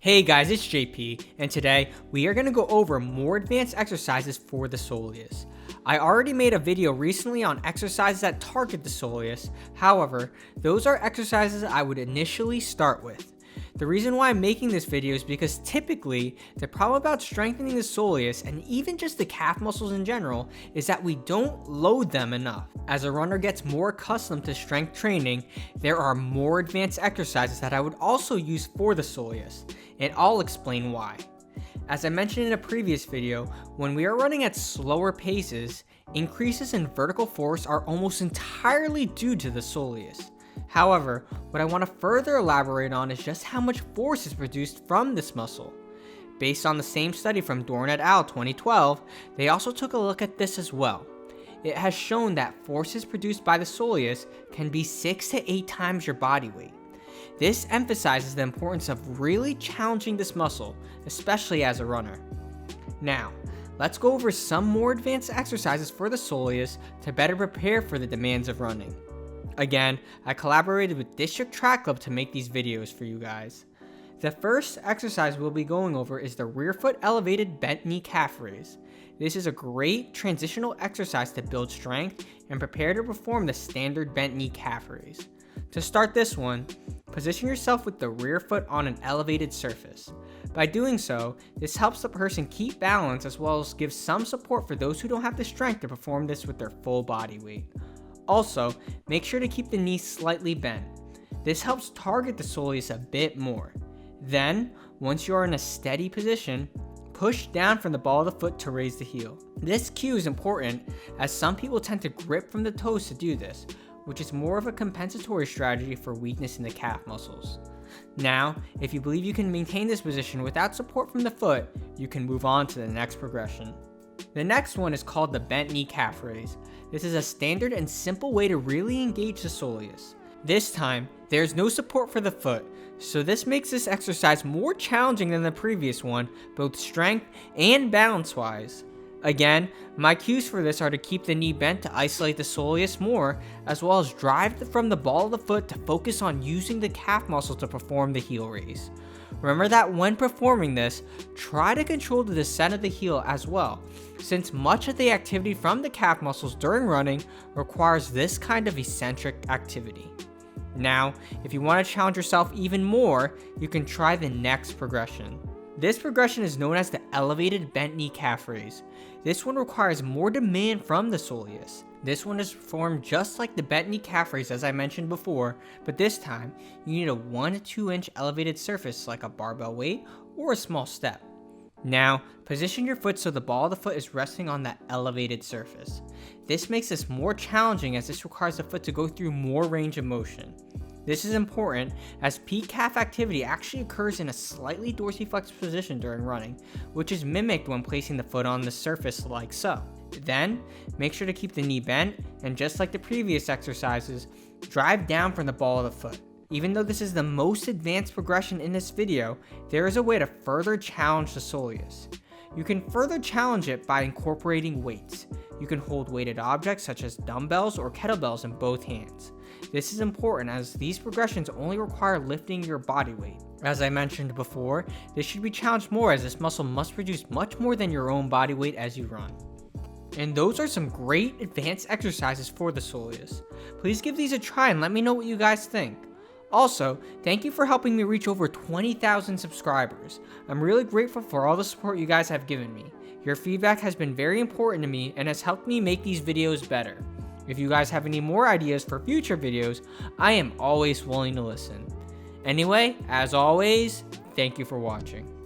Hey guys, it's JP, and today we are going to go over more advanced exercises for the soleus. I already made a video recently on exercises that target the soleus. However, those are exercises I would initially start with. The reason why I'm making this video is because typically the problem about strengthening the soleus and even just the calf muscles in general is that we don't load them enough. As a runner gets more accustomed to strength training, there are more advanced exercises that I would also use for the soleus, and I'll explain why. As I mentioned in a previous video, when we are running at slower paces, increases in vertical force are almost entirely due to the soleus. However, what I want to further elaborate on is just how much force is produced from this muscle. Based on the same study from Dorn et al. 2012, they also took a look at this as well. It has shown that forces produced by the soleus can be 6 to 8 times your body weight. This emphasizes the importance of really challenging this muscle, especially as a runner. Now, let's go over some more advanced exercises for the soleus to better prepare for the demands of running. Again, I collaborated with District Track Club to make these videos for you guys. The first exercise we'll be going over is the rear foot elevated bent knee calf raise. This is a great transitional exercise to build strength and prepare to perform the standard bent knee calf raise. To start this one, position yourself with the rear foot on an elevated surface. By doing so, this helps the person keep balance as well as gives some support for those who don't have the strength to perform this with their full body weight. Also, make sure to keep the knee slightly bent. This helps target the soleus a bit more. Then, once you are in a steady position, push down from the ball of the foot to raise the heel. This cue is important as some people tend to grip from the toes to do this, which is more of a compensatory strategy for weakness in the calf muscles. Now, if you believe you can maintain this position without support from the foot, you can move on to the next progression. The next one is called the bent knee calf raise. This is a standard and simple way to really engage the soleus. This time, there's no support for the foot, so this makes this exercise more challenging than the previous one, both strength and balance wise. Again, my cues for this are to keep the knee bent to isolate the soleus more, as well as drive from the ball of the foot to focus on using the calf muscle to perform the heel raise. Remember that when performing this, try to control the descent of the heel as well, since much of the activity from the calf muscles during running requires this kind of eccentric activity. Now, if you want to challenge yourself even more, you can try the next progression. This progression is known as the elevated bent knee calf raise. This one requires more demand from the soleus. This one is performed just like the bent knee calf raise as I mentioned before, but this time you need a 1 to 2 inch elevated surface like a barbell weight or a small step. Now, position your foot so the ball of the foot is resting on that elevated surface. This makes this more challenging as this requires the foot to go through more range of motion. This is important as peak calf activity actually occurs in a slightly dorsiflexed position during running, which is mimicked when placing the foot on the surface like so. Then, make sure to keep the knee bent, and just like the previous exercises, drive down from the ball of the foot. Even though this is the most advanced progression in this video, there is a way to further challenge the soleus. You can further challenge it by incorporating weights. You can hold weighted objects such as dumbbells or kettlebells in both hands. This is important as these progressions only require lifting your body weight. As I mentioned before, this should be challenged more as this muscle must produce much more than your own body weight as you run. And those are some great advanced exercises for the soleus. Please give these a try and let me know what you guys think. Also, thank you for helping me reach over 20,000 subscribers. I'm really grateful for all the support you guys have given me. Your feedback has been very important to me and has helped me make these videos better. If you guys have any more ideas for future videos, I am always willing to listen. Anyway, as always, thank you for watching.